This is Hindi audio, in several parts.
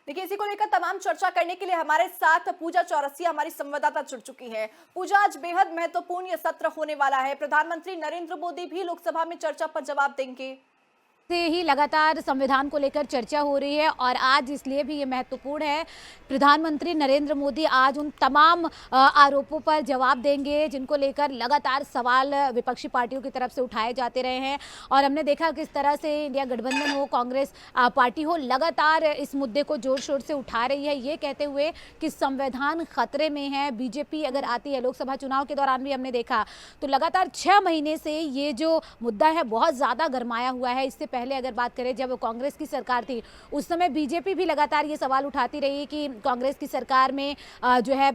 देखिए, इसी को लेकर तमाम चर्चा करने के लिए हमारे साथ पूजा चौरसिया हमारी संवाददाता जुड़ चुकी हैं। पूजा, आज बेहद महत्वपूर्ण ये सत्र होने वाला है। प्रधानमंत्री नरेंद्र मोदी भी लोकसभा में चर्चा पर जवाब देंगे। से ही लगातार संविधान को लेकर चर्चा हो रही है और आज इसलिए भी ये महत्वपूर्ण है। प्रधानमंत्री नरेंद्र मोदी आज उन तमाम आरोपों पर जवाब देंगे जिनको लेकर लगातार सवाल विपक्षी पार्टियों की तरफ से उठाए जाते रहे हैं। और हमने देखा किस तरह से इंडिया गठबंधन हो, कांग्रेस पार्टी हो, लगातार इस मुद्दे को जोर शोर से उठा रही है, ये कहते हुए कि संविधान खतरे में है। बीजेपी अगर आती है, लोकसभा चुनाव के दौरान भी हमने देखा तो लगातार 6 महीने से ये जो मुद्दा है बहुत ज़्यादा गरमाया हुआ है। इससे पहले अगर बात करें, जब कांग्रेस की सरकार थी उस समय बीजेपी भी लगातार ये सवाल उठाती रही कि कांग्रेस की सरकार में जो है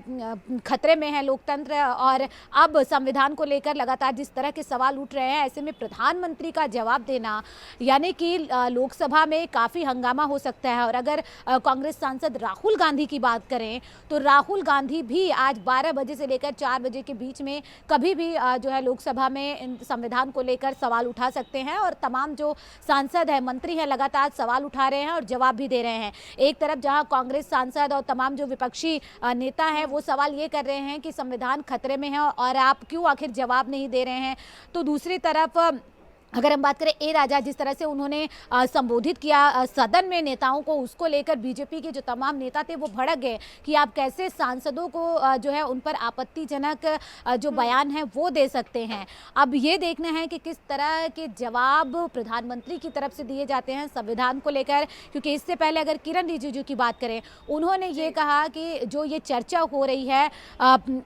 खतरे में है लोकतंत्र। और अब संविधान को लेकर लगातार जिस तरह के सवाल उठ रहे हैं, ऐसे में प्रधानमंत्री का जवाब देना यानी कि लोकसभा में काफ़ी हंगामा हो सकता है। और अगर कांग्रेस सांसद राहुल गांधी की बात करें तो राहुल गांधी भी आज 12 बजे से लेकर 4 बजे के बीच में कभी भी जो है लोकसभा में संविधान को लेकर सवाल उठा सकते हैं। और तमाम जो सांसद है, मंत्री है, लगातार सवाल उठा रहे हैं और जवाब भी दे रहे हैं। एक तरफ जहां कांग्रेस सांसद और तमाम जो विपक्षी नेता हैं वो सवाल ये कर रहे हैं कि संविधान खतरे में है और आप क्यों आखिर जवाब नहीं दे रहे हैं, तो दूसरी तरफ अगर हम बात करें ए राजा, जिस तरह से उन्होंने संबोधित किया सदन में नेताओं को, उसको लेकर बीजेपी के जो तमाम नेता थे वो भड़क गए कि आप कैसे सांसदों को जो है उन पर आपत्तिजनक जो बयान है वो दे सकते हैं। अब ये देखना है कि किस तरह के जवाब प्रधानमंत्री की तरफ से दिए जाते हैं संविधान को लेकर, क्योंकि इससे पहले अगर किरण रिजिजू की बात करें, उन्होंने ये कहा कि जो ये चर्चा हो रही है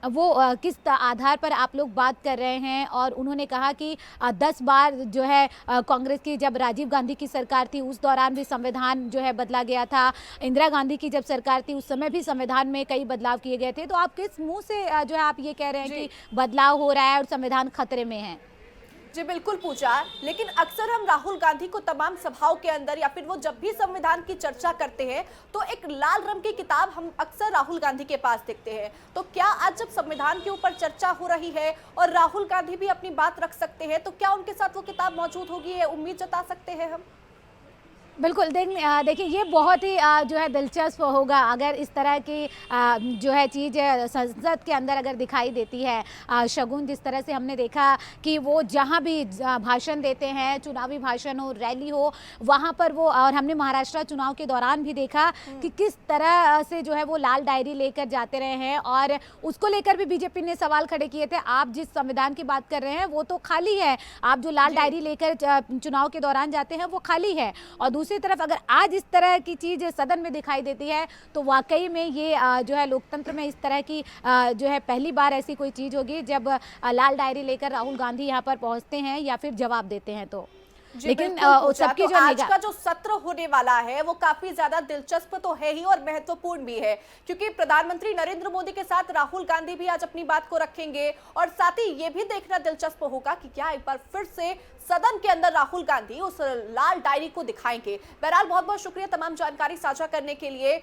वो किस आधार पर आप लोग बात कर रहे हैं। और उन्होंने कहा कि 10 बार जो है कांग्रेस की जब राजीव गांधी की सरकार थी उस दौरान भी संविधान जो है बदला गया था, इंदिरा गांधी की जब सरकार थी उस समय भी संविधान में कई बदलाव किए गए थे। तो आप किस मुंह से जो है आप ये कह रहे हैं कि बदलाव हो रहा है और संविधान खतरे में है? जी बिल्कुल पूजा, लेकिन अक्सर हम राहुल गांधी को तमाम सभाओं के अंदर या फिर वो जब भी संविधान की चर्चा करते हैं तो एक लाल रंग की किताब हम अक्सर राहुल गांधी के पास देखते हैं। तो क्या आज जब संविधान के ऊपर चर्चा हो रही है और राहुल गांधी भी अपनी बात रख सकते हैं, तो क्या उनके साथ वो किताब मौजूद होगी, है उम्मीद जता सकते हैं हम? बिल्कुल, देखिए ये बहुत ही जो है दिलचस्प होगा अगर इस तरह की जो है चीज़ संसद के अंदर अगर दिखाई देती है। शगुन जिस तरह से हमने देखा कि वो जहाँ भी भाषण देते हैं, चुनावी भाषण हो, रैली हो, वहाँ पर वो, और हमने महाराष्ट्र चुनाव के दौरान भी देखा कि किस तरह से जो है वो लाल डायरी लेकर जाते रहे हैं। और उसको लेकर भी बीजेपी ने सवाल खड़े किए थे, आप जिस संविधान की बात कर रहे हैं वो तो खाली है, आप जो लाल डायरी लेकर चुनाव के दौरान जाते हैं वो खाली है। और दूसरी तरफ अगर आज इस तरह की चीज़ सदन में दिखाई देती है तो वाकई में ये जो है लोकतंत्र में इस तरह की जो है पहली बार ऐसी कोई चीज़ होगी जब लाल डायरी लेकर राहुल गांधी यहाँ पर पहुँचते हैं या फिर जवाब देते हैं। तो लेकिन सबकी जो आज का जो सत्र होने वाला है वो काफी ज्यादा दिलचस्प तो है ही और महत्वपूर्ण भी है, क्योंकि प्रधानमंत्री नरेंद्र मोदी के साथ राहुल गांधी भी आज अपनी बात को रखेंगे। और साथ ही ये भी देखना दिलचस्प होगा कि क्या एक बार फिर से सदन के अंदर राहुल गांधी उस लाल डायरी को दिखाएंगे। बहरहाल बहुत बहुत शुक्रिया तमाम जानकारी साझा करने के लिए।